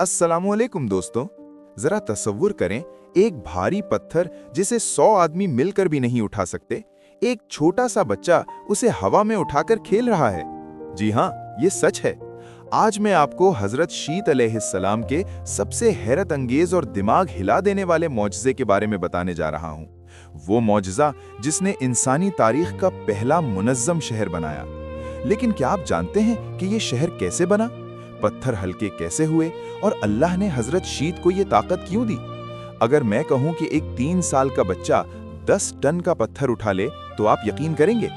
अस्सलामुअलैकुम दोस्तों। जरा तसव्वुर करें, एक भारी पत्थर जिसे 100 आदमी मिलकर भी नहीं उठा सकते, एक छोटा सा बच्चा उसे हवा में उठाकर खेल रहा है। जी हाँ, ये सच है। आज मैं आपको हजरत शीत अलैहिस्सलाम के सबसे हैरत अंगेज और दिमाग हिला देने वाले मौजज़े के बारे में बताने जा रहा हूँ। वो मौजज़ा जिसने इंसानी तारीख का पहला मुनज़्ज़म शहर बनाया। लेकिन क्या आप जानते हैं कि ये शहर कैसे बना, पत्थर हल्के कैसे हुए और अल्लाह ने हजरत शीत को ये ताकत क्यों दी? अगर मैं कहूं कि एक 3 साल का बच्चा 10 टन का पत्थर उठा ले तो आप यकीन करेंगे।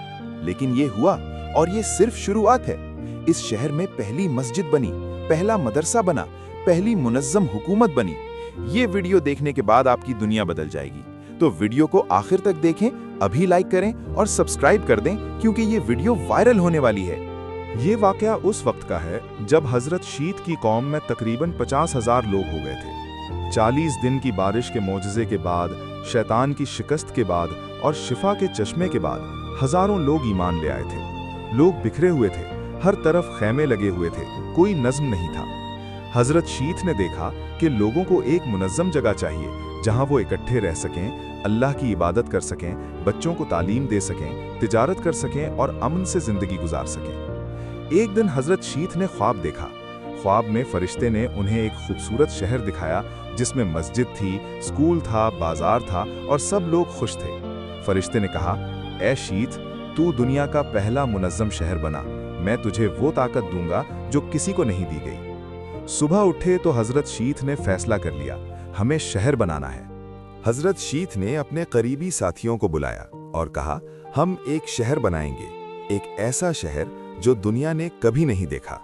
लेकिन ये हुआ, और ये सिर्फ शुरुआत है। इस शहर में पहली मस्जिद बनी, पहला मदरसा बना, पहली मुनज़्ज़म हुकूमत बनी। ये वीडियो देखने के बाद आपकी दुनिया बदल जाएगी। तो वीडियो को आखिर तक देखें, अभी लाइक करें और सब्सक्राइब कर दें, क्योंकि ये वीडियो वायरल होने वाली है। ये वाकया उस वक्त का है जब हजरत शीत की कौम में तकरीबन 50,000 लोग हो गए थे। 40 दिन की बारिश के मोजज़े के बाद, शैतान की शिकस्त के बाद और शिफा के चश्मे के बाद हजारों लोग ईमान ले आए थे। लोग बिखरे हुए थे, हर तरफ खैमे लगे हुए थे, कोई नज़्म नहीं था। हजरत शीत ने देखा कि लोगों को एक मुनज़्ज़म जगह चाहिए जहां वो इकट्ठे रह सकें, अल्लाह की इबादत कर सकें, बच्चों को तालीम दे सकें, तिजारत कर सकें और अमन से ज़िंदगी गुजार सकें। एक दिन हजरत शीत ने ख्वाब देखा। ख्वाब में फरिश्ते ने उन्हें एक खूबसूरत शहर दिखाया जिसमें मस्जिद थी, स्कूल था, बाजार था और सब लोग खुश थे। फरिश्ते ने कहा, ऐ शीत, तू दुनिया का पहला मुनज़्ज़म शहर बना। मैं तुझे वो ताकत दूंगा जो किसी को नहीं दी गई। सुबह उठे तो हजरत शीत ने फैसला कर लिया, हमें शहर बनाना है। हजरत शीत ने अपने करीबी साथियों को बुलाया और कहा, हम एक शहर बनाएंगे, एक ऐसा शहर जो दुनिया ने कभी नहीं देखा।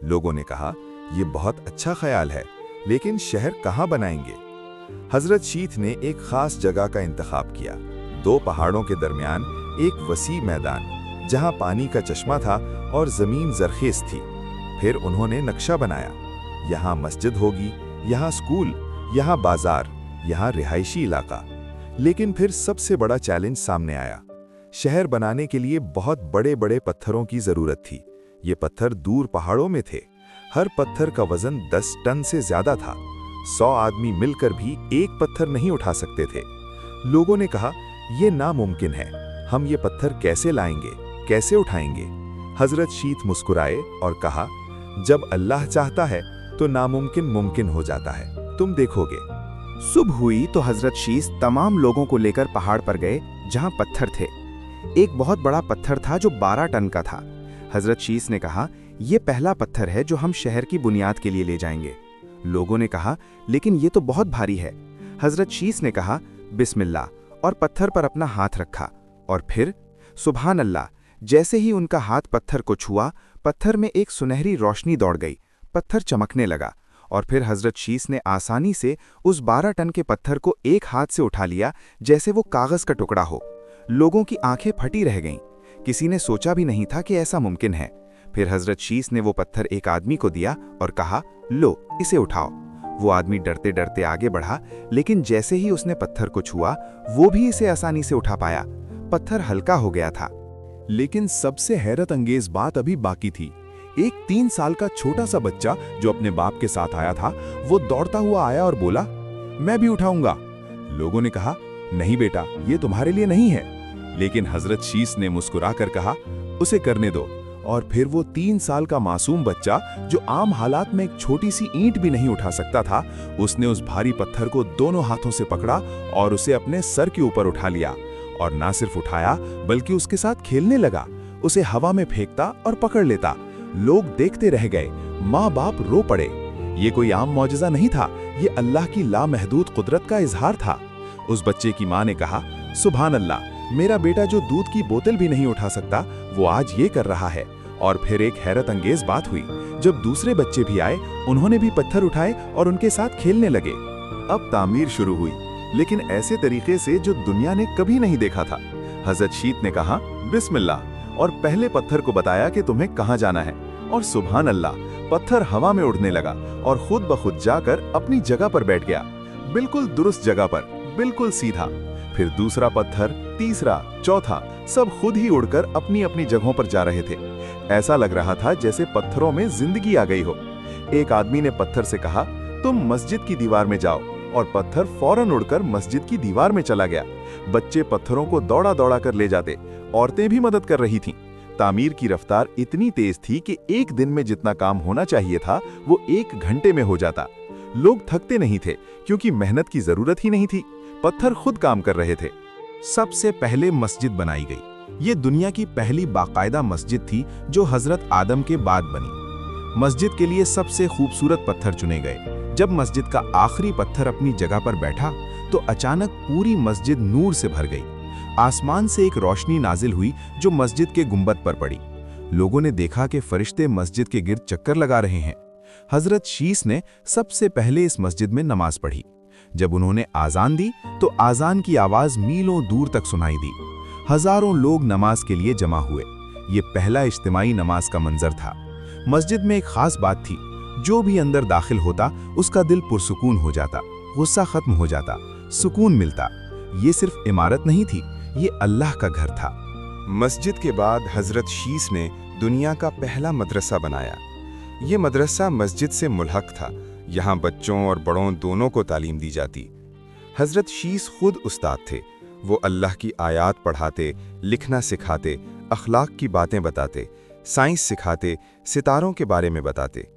लोगों ने कहा, यह बहुत अच्छा ख्याल है, लेकिन शहर कहाँ बनाएंगे? हजरत शीत ने एक खास जगह का इंतखाब किया। 2 पहाड़ों के दरमियान एक वसी मैदान जहाँ पानी का चश्मा था और जमीन जरखेज थी। फिर उन्होंने नक्शा बनाया, यहाँ मस्जिद होगी, यहाँ स्कूल, यहाँ बाजार, यहाँ रिहायशी इलाका। लेकिन फिर सबसे बड़ा चैलेंज सामने आया। शहर बनाने के लिए बहुत बड़े बड़े पत्थरों की जरूरत थी। ये पत्थर दूर पहाड़ों में थे। हर पत्थर का वजन 10 टन से ज्यादा था। 100 आदमी मिलकर भी एक पत्थर नहीं उठा सकते थे। लोगों ने कहा, यह नामुमकिन है, हम ये पत्थर कैसे लाएंगे, कैसे उठाएंगे? हजरत शीत मुस्कुराए और कहा, जब अल्लाह चाहता है तो नामुमकिन मुमकिन हो जाता है, तुम देखोगे। सुबह हुई तो हजरत शीत तमाम लोगों को लेकर पहाड़ पर गए जहां पत्थर थे। एक बहुत बड़ा पत्थर था जो 12 टन का था। हजरत शीत ने कहा, यह पहला पत्थर है जो हम शहर की बुनियाद के लिए ले जाएंगे। लोगों ने कहा, लेकिन यह तो बहुत भारी है। हजरत शीत ने कहा, बिस्मिल्लाह, और पत्थर पर अपना हाथ रखा। और फिर सुभान अल्लाह, जैसे ही उनका हाथ पत्थर को छुआ, पत्थर में एक सुनहरी रोशनी दौड़ गई, पत्थर चमकने लगा। और फिर हजरत शीत ने आसानी से उस 12 टन के पत्थर को एक हाथ से उठा लिया, जैसे वो कागज का टुकड़ा हो। लोगों की आंखें फटी रह गईं। किसी ने सोचा भी नहीं था कि ऐसा मुमकिन है। फिर हजरत शीत ने वो पत्थर एक आदमी को दिया और कहा, लो, इसे उठाओ। वो आदमी डरते डरते आगे बढ़ा, लेकिन जैसे ही उसने पत्थर को छुआ, वो भी इसे आसानी से उठा पाया। पत्थर हल्का हो गया था। लेकिन सबसे हैरत अंगेज बात अभी बाकी थी। एक 3 साल का छोटा सा बच्चा जो अपने बाप के साथ आया था, वो दौड़ता हुआ आया और बोला, मैं भी उठाऊंगा। लोगों ने कहा, नहीं बेटा, ये तुम्हारे लिए नहीं है। लेकिन हजरत शीत ने मुस्कुराकर कहा, उसे करने दो। और फिर वो 3 साल का मासूम बच्चा जो आम हालात में एक छोटी सी ईंट भी नहीं उठा सकता था, उसने उस भारी पत्थर को दोनों हाथों से पकड़ा और उसे अपने सर के ऊपर उठा लिया। और ना सिर्फ उठाया, बल्कि उसके साथ खेलने लगा। उसे हवा में फेंकता और पकड़ लेता। लोग देखते रह गए, माँ बाप रो पड़े। ये कोई आम मौजज़ा नहीं था, ये अल्लाह की लामहदूद कुदरत का इजहार था। उस बच्चे की माँ ने कहा, सुभान अल्लाह, मेरा बेटा जो दूध की बोतल भी नहीं उठा सकता, वो आज ये कर रहा है। और फिर एक हैरत अंगेज बात हुई। जब दूसरे बच्चे भी आए, उन्होंने भी पत्थर उठाए और उनके साथ खेलने लगे। अब तामीर शुरू हुई, लेकिन ऐसे तरीके से जो दुनिया ने कभी नहीं देखा था। हजरत शीत ने कहा, बिस्मिल्लाह, और पहले पत्थर को बताया कि तुम्हें कहाँ जाना है। और सुभान अल्लाह, पत्थर हवा में उड़ने लगा और खुद ब खुद जाकर अपनी जगह पर बैठ गया, बिल्कुल दुरुस्त जगह पर, बिल्कुल सीधा। फिर दूसरा पत्थर, तीसरा, चौथा, सब खुद ही उड़कर अपनी अपनी जगहों पर जा रहे थे। ऐसा लग रहा था जैसे पत्थरों में जिंदगी आ गई हो। एक आदमी ने पत्थर से कहा, तुम मस्जिद की दीवार में जाओ, और पत्थर फौरन उड़कर मस्जिद की दीवार में चला गया। बच्चे पत्थरों को दौड़ा दौड़ा कर ले जाते, औरतें भी मदद कर रही थीं। तामीर की रफ्तार इतनी तेज थी कि एक दिन में जितना काम होना चाहिए था वो 1 घंटे में हो जाता। लोग थकते नहीं थे क्योंकि मेहनत की जरूरत ही नहीं थी, पत्थर खुद काम कर रहे थे। सबसे पहले मस्जिद बनाई गई। ये दुनिया की पहली बाकायदा मस्जिद थी जो हजरत आदम के बाद बनी। मस्जिद के लिए सबसे खूबसूरत पत्थर चुने गए। जब मस्जिद का आखिरी पत्थर अपनी जगह पर बैठा तो अचानक पूरी मस्जिद नूर से भर गई। आसमान से एक रोशनी नाजिल हुई जो मस्जिद के गुंबद पर पड़ी। लोगों ने देखा कि फरिश्ते मस्जिद के गिर्द चक्कर लगा रहे हैं। हजरत शीस ने सबसे पहले इस मस्जिद में नमाज पढ़ी। जब उन्होंने आजान दी तो आजान की आवाज मीलों दूर तक सुनाई दी। हजारों लोग नमाज के लिए जमा हुए। ये पहला इज्तिमाई नमाज का मंजर था। मस्जिद में एक खास बात थी, जो भी अंदर दाखिल होता उसका दिल पुरसुकून हो जाता, गुस्सा खत्म हो जाता, सुकून मिलता। ये सिर्फ इमारत नहीं थी, ये अल्लाह का घर था। मस्जिद के बाद हजरत शीस ने दुनिया का पहला मदरसा बनाया। ये मदरसा मस्जिद से मुल्हक था। यहाँ बच्चों और बड़ों दोनों को तालीम दी जाती। हजरत शीस खुद उस्ताद थे। वो अल्लाह की आयात पढ़ाते, लिखना सिखाते, अखलाक की बातें बताते, साइंस सिखाते, सितारों के बारे में बताते।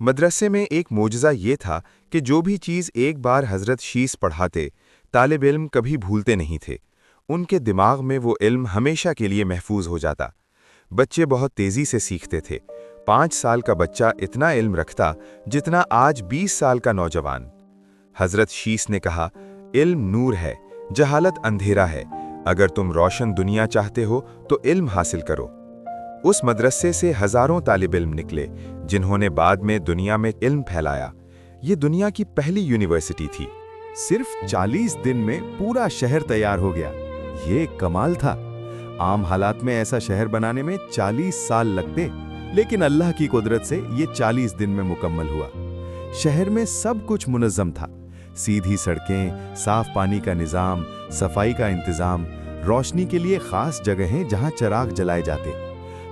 मदरसे में एक मोजज़ा ये था कि जो भी चीज़ एक बार हजरत शीस पढ़ाते, तालिब इल्म कभी भूलते नहीं थे। उनके दिमाग में वो इल्म हमेशा के लिए महफूज हो जाता। बच्चे बहुत तेज़ी से सीखते थे। 5 साल का बच्चा इतना इल्म रखता जितना आज 20 साल का नौजवान। हजरत शीस ने कहा, इल्म नूर है, जहालत अंधेरा है। अगर तुम रोशन दुनिया चाहते हो तो इल्म हासिल करो। उस मदरसे से हजारों तालिब इल्म निकले जिन्होंने बाद में दुनिया में इल्म फैलाया। ये दुनिया की पहली यूनिवर्सिटी थी। सिर्फ 40 दिन में पूरा शहर तैयार हो गया। ये कमाल था। आम हालात में ऐसा शहर बनाने में 40 साल लगते, लेकिन अल्लाह की कुदरत से ये 40 दिन में मुकम्मल हुआ। शहर में सब कुछ मुनज़्ज़म था। सीधी सड़कें, साफ पानी का निज़ाम, सफाई का इंतज़ाम, रोशनी के लिए खास जगहें जहां चिराग जलाए जाते।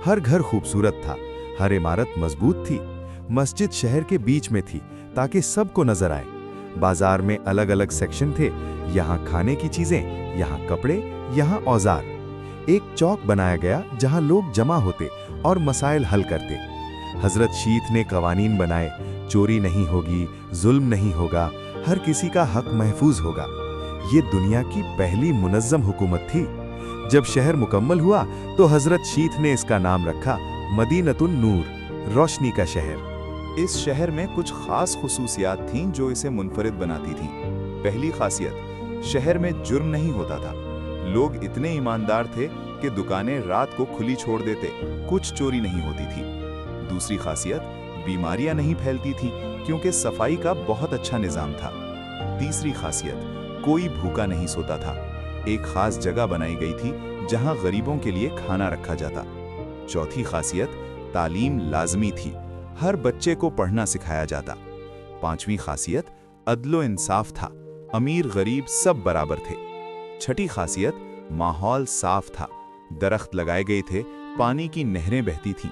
हर घर खूबसूरत था, हर इमारत मजबूत थी। मस्जिद शहर के बीच में थी ताकि सबको नजर आए। बाजार में अलग अलग सेक्शन थे, यहाँ खाने की चीजें, यहाँ कपड़े, यहाँ औजार। एक चौक बनाया गया जहाँ लोग जमा होते और मसाइल हल करते। हजरत शीस ने कवानीन बनाए, चोरी नहीं होगी, जुल्म नहीं होगा, हर किसी का हक महफूज होगा। ये दुनिया की पहली मुनज़्ज़म हुकूमत थी। जब शहर मुकम्मल हुआ तो हजरत शीस ने इसका नाम रखा मदीनतुन नूर, रोशनी का शहर। इस शहर में कुछ खास खुसूसियात थीं जो इसे मुनफरिद बनाती थीं। पहली खासियत, शहर में जुर्म नहीं होता था। लोग इतने ईमानदार थे कि दुकानें रात को खुली छोड़ देते, कुछ चोरी नहीं होती थी। दूसरी खासियत, बीमारियां नहीं फैलती थीं क्योंकि सफाई का बहुत अच्छा निज़ाम था। तीसरी खासियत, कोई भूखा नहीं सोता था। एक खास जगह बनाई गई थी जहां गरीबों के लिए खाना रखा जाता। चौथी खासियत, तालीम लाजमी थी, हर बच्चे को पढ़ना सिखाया जाता। पांचवी खासियत, अदलो इंसाफ था, अमीर गरीब सब बराबर थे। छठी खासियत, माहौल साफ था, दरख्त लगाए गए थे, पानी की नहरें बहती थीं।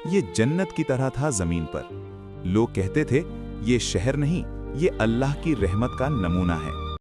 ये जन्नत की तरह था जमीन पर। लोग कहते थे, ये शहर नहीं, ये अल्लाह की रहमत का नमूना है।